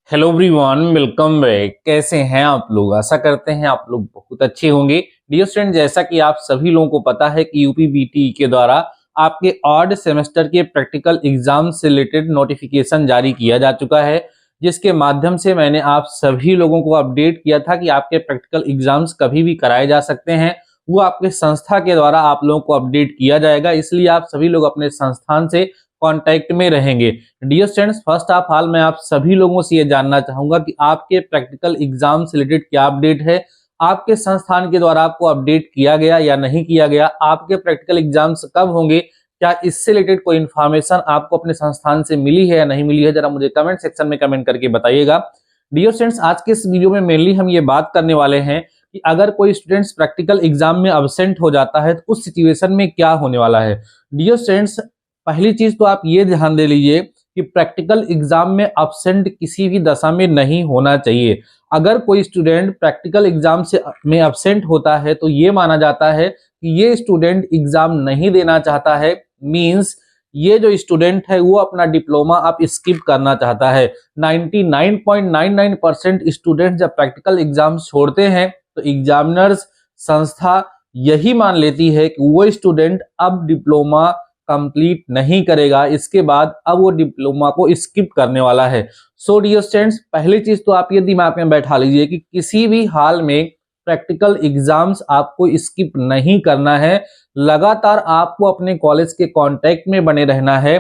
Hello everyone, welcome back. कैसे हैं आप लोग? आशा करते हैं आप लोग बहुत अच्छे होंगे। डियर स्टूडेंट, जैसा कि आप सभी लोगों को पता है कि यूपीबीटी के द्वारा आपके ऑड सेमेस्टर के प्रैक्टिकल एग्जाम से रिलेटेड नोटिफिकेशन जारी किया जा चुका है, जिसके माध्यम से मैंने आप सभी लोगों को अपडेट किया था कि आपके प्रैक्टिकल एग्जाम्स कभी भी कराए जा सकते हैं। वो आपके संस्था के द्वारा आप लोगों को अपडेट किया जाएगा, इसलिए आप सभी लोग अपने संस्थान से कांटेक्ट में रहेंगे। Dear students, first of all मैं आप सभी लोगों से ये जानना चाहूंगा कि आपके प्रैक्टिकल एग्जाम से रिलेटेड क्या अपडेट है। आपके संस्थान के द्वारा आपको अपडेट किया गया या नहीं किया गया? आपके प्रैक्टिकल एग्जाम्स कब होंगे? क्या इससे रिलेटेड कोई इन्फॉर्मेशन आपको अपने संस्थान से मिली है या नहीं मिली है? जरा मुझे कमेंट सेक्शन में कमेंट करके बताइएगा। डियर स्टूडेंट्स, आज के इस वीडियो में मेनली हम ये बात करने वाले हैं कि अगर कोई स्टूडेंट्स प्रैक्टिकल एग्जाम में अब्सेंट हो जाता है तो उस सिचुएशन में क्या होने वाला है। डियर स्टूडेंट्स, पहली चीज तो आप ये ध्यान दे लीजिए कि प्रैक्टिकल एग्जाम में अब्सेंट किसी भी दशा में नहीं होना चाहिए। अगर कोई स्टूडेंट प्रैक्टिकल एग्जाम से में अब्सेंट होता है तो ये माना जाता है कि ये स्टूडेंट एग्जाम नहीं देना चाहता है। मींस ये जो स्टूडेंट है वो अपना डिप्लोमा आप स्किप करना चाहता है। 99.99% स्टूडेंट जब प्रैक्टिकल एग्जाम छोड़ते हैं तो एग्जामिनर्स संस्था यही मान लेती है कि वो स्टूडेंट अब डिप्लोमा कंप्लीट नहीं करेगा, इसके बाद अब वो डिप्लोमा को स्किप करने वाला है। सो डियर स्टूडेंट्स, पहली चीज तो आप ये दिमाग में बैठा लीजिए कि किसी भी हाल में प्रैक्टिकल एग्जाम्स आपको स्किप नहीं करना है। लगातार आपको अपने कॉलेज के कांटेक्ट में बने रहना है।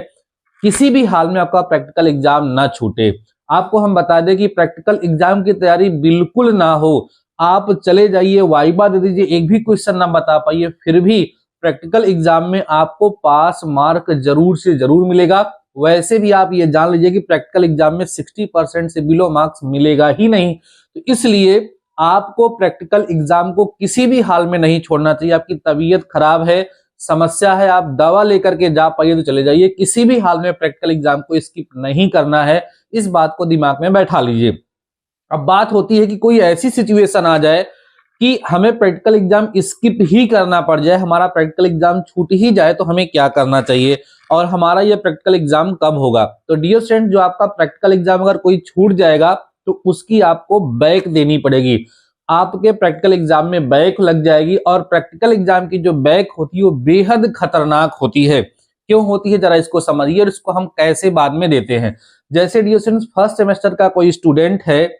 किसी भी हाल में आपका प्रैक्टिकल एग्जाम ना छूटे। आपको हम बता दें कि प्रैक्टिकल एग्जाम की तैयारी बिल्कुल ना हो, आप चले जाइए, वाइवा दे दीजिए, एक भी क्वेश्चन ना बता पाइए, फिर भी प्रैक्टिकल एग्जाम में आपको पास मार्क जरूर से जरूर मिलेगा। वैसे भी आप ये जान लीजिए कि प्रैक्टिकल एग्जाम में 60% से बिलो मार्क्स मिलेगा ही नहीं। तो इसलिए आपको प्रैक्टिकल एग्जाम को किसी भी हाल में नहीं छोड़ना चाहिए। आपकी तबीयत खराब है, समस्या है, आप दवा लेकर के जा पाइए तो चले जाइए, किसी भी हाल में प्रैक्टिकल एग्जाम को स्किप नहीं करना है। इस बात को दिमाग में बैठा लीजिए। अब बात होती है कि कोई ऐसी सिचुएशन आ जाए कि हमें प्रैक्टिकल एग्जाम स्किप ही करना पड़ जाए, हमारा प्रैक्टिकल एग्जाम छूट ही जाए, तो हमें क्या करना चाहिए और हमारा ये प्रैक्टिकल एग्जाम कब होगा। तो डियर स्टूडेंट, जो आपका प्रैक्टिकल एग्जाम अगर कोई छूट जाएगा तो उसकी आपको बैक देनी पड़ेगी। आपके प्रैक्टिकल एग्जाम में बैक लग जाएगी और प्रैक्टिकल एग्जाम की जो बैक होती है वो बेहद खतरनाक होती है। क्यों होती है, जरा इसको समझिए और इसको हम कैसे बाद में देते हैं। जैसे डियर स्टूडेंट्स, फर्स्ट सेमेस्टर का कोई स्टूडेंट है,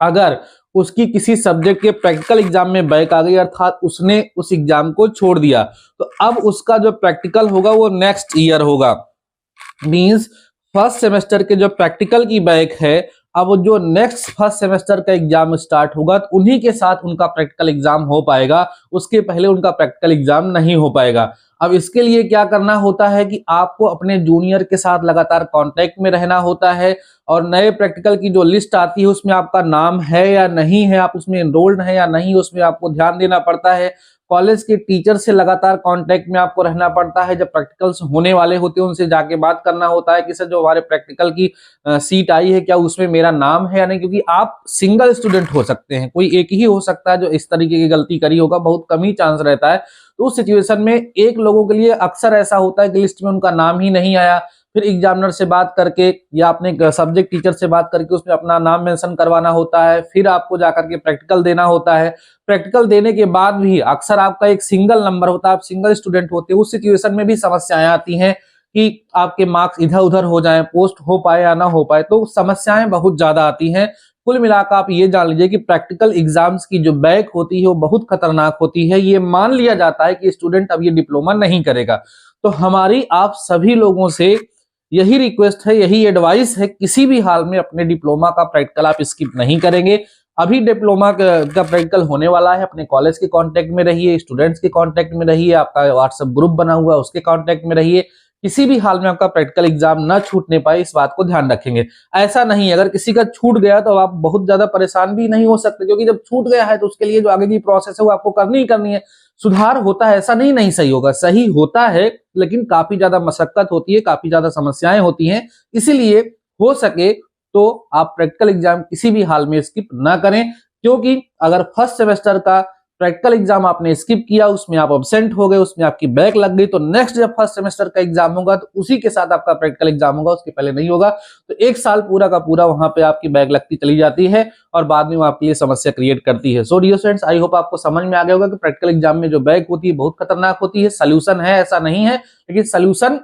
अगर उसकी किसी सब्जेक्ट के प्रैक्टिकल एग्जाम में बैक आ गई, अर्थात उसने उस एग्जाम को छोड़ दिया, तो अब उसका जो प्रैक्टिकल होगा वो नेक्स्ट ईयर होगा। मींस फर्स्ट सेमेस्टर के जो प्रैक्टिकल की बैक है, अब जो नेक्स्ट फर्स्ट सेमेस्टर का एग्जाम स्टार्ट होगा तो उन्हीं के साथ उनका प्रैक्टिकल एग्जाम हो पाएगा, उसके पहले उनका प्रैक्टिकल एग्जाम नहीं हो पाएगा। अब इसके लिए क्या करना होता है कि आपको अपने जूनियर के साथ लगातार कांटेक्ट में रहना होता है और नए प्रैक्टिकल की जो लिस्ट आती है उसमें आपका नाम है या नहीं है, आप उसमें एनरोल्ड है या नहीं, उसमें आपको ध्यान देना पड़ता है। कॉलेज के टीचर से लगातार कांटेक्ट में आपको रहना पड़ता है। जब प्रैक्टिकल्स होने वाले होते हैं उनसे जाके बात करना होता है कि सर जो हमारे प्रैक्टिकल की सीट आई है क्या उसमें मेरा नाम है या नहीं, क्योंकि आप सिंगल स्टूडेंट हो सकते हैं, कोई एक ही हो सकता है जो इस तरीके की गलती करी होगा, बहुत कम ही चांस रहता है। तो उस सिचुएशन में एक लोगों के लिए अक्सर ऐसा होता है कि लिस्ट में उनका नाम ही नहीं आया, फिर एग्जामिनर से बात करके या अपने सब्जेक्ट टीचर से बात करके उसमें अपना नाम मेंशन करवाना होता है, फिर आपको जाकर के प्रैक्टिकल देना होता है। प्रैक्टिकल देने के बाद भी अक्सर आपका एक सिंगल नंबर होता है, आप सिंगल स्टूडेंट होते हैं, उस सिचुएशन में भी समस्याएं आती हैं कि आपके मार्क्स इधर उधर हो जाएं, पोस्ट हो पाए या ना हो पाए, तो समस्याएं बहुत ज्यादा आती हैं। कुल मिलाकर आप ये जान लीजिए कि प्रैक्टिकल एग्जाम्स की जो बैक होती है वो बहुत खतरनाक होती है। ये मान लिया जाता है कि स्टूडेंट अब ये डिप्लोमा नहीं करेगा। तो हमारी आप सभी लोगों से यही रिक्वेस्ट है, यही एडवाइस है, किसी भी हाल में अपने डिप्लोमा का प्रैक्टिकल आप स्किप नहीं करेंगे। अभी डिप्लोमा का प्रैक्टिकल होने वाला है, अपने कॉलेज के कांटेक्ट में रहिए, स्टूडेंट्स के कांटेक्ट में रहिए, आपका व्हाट्सएप ग्रुप बना हुआ है उसके कांटेक्ट में रहिए। किसी भी हाल में आपका प्रैक्टिकल एग्जाम ना छूटने पाए, इस बात को ध्यान रखेंगे। ऐसा नहीं, अगर किसी का छूट गया तो आप बहुत ज्यादा परेशान भी नहीं हो सकते, क्योंकि जब छूट गया है तो उसके लिए जो आगे की प्रोसेस है वो आपको करनी ही करनी है। सुधार होता है, ऐसा नहीं नहीं सही होगा, सही होता है, लेकिन काफी ज्यादा मशक्कत होती है, काफी ज्यादा समस्याएं होती हैं। इसीलिए हो सके तो आप प्रैक्टिकल एग्जाम किसी भी हाल में स्किप ना करें, क्योंकि अगर फर्स्ट सेमेस्टर का प्रैक्टिकल एग्जाम आपने स्किप किया, उसमें आप एब्सेंट हो गए, उसमें आपकी बैक लग गई, तो नेक्स्ट जब फर्स्ट सेमेस्टर का एग्जाम होगा तो उसी के साथ आपका प्रैक्टिकल एग्जाम होगा, उसके पहले नहीं होगा। तो एक साल पूरा का पूरा वहां पे आपकी बैक लगती चली जाती है और बाद में वो आपके लिए समस्या क्रिएट करती है। So dear students, I hope आपको समझ में आ गया होगा कि प्रैक्टिकल एग्जाम में जो बैक होती है बहुत खतरनाक होती है। सोल्यूशन है ऐसा नहीं है, लेकिन सोल्यूशन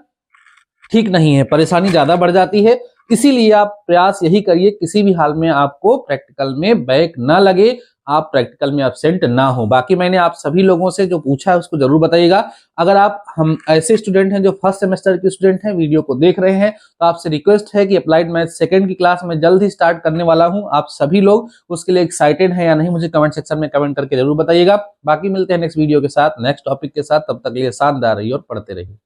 ठीक नहीं है, परेशानी ज्यादा बढ़ जाती है। इसीलिए आप प्रयास यही करिए किसी भी हाल में आपको प्रैक्टिकल में बैक ना लगे, आप प्रैक्टिकल में एब्सेंट ना हो। बाकी मैंने आप सभी लोगों से जो पूछा है उसको जरूर बताइएगा। अगर आप हम ऐसे स्टूडेंट हैं जो फर्स्ट सेमेस्टर के स्टूडेंट हैं, वीडियो को देख रहे हैं, तो आपसे रिक्वेस्ट है कि अप्लाइड मैथ सेकंड की क्लास में जल्द ही स्टार्ट करने वाला हूं। आप सभी लोग उसके लिए एक्साइटेड हैं या नहीं, मुझे कमेंट सेक्शन में कमेंट करके जरूर बताइएगा। बाकी मिलते हैं नेक्स्ट वीडियो के साथ, नेक्स्ट टॉपिक के साथ। तब तक के लिए शानदार रहिए और पढ़ते रहिए।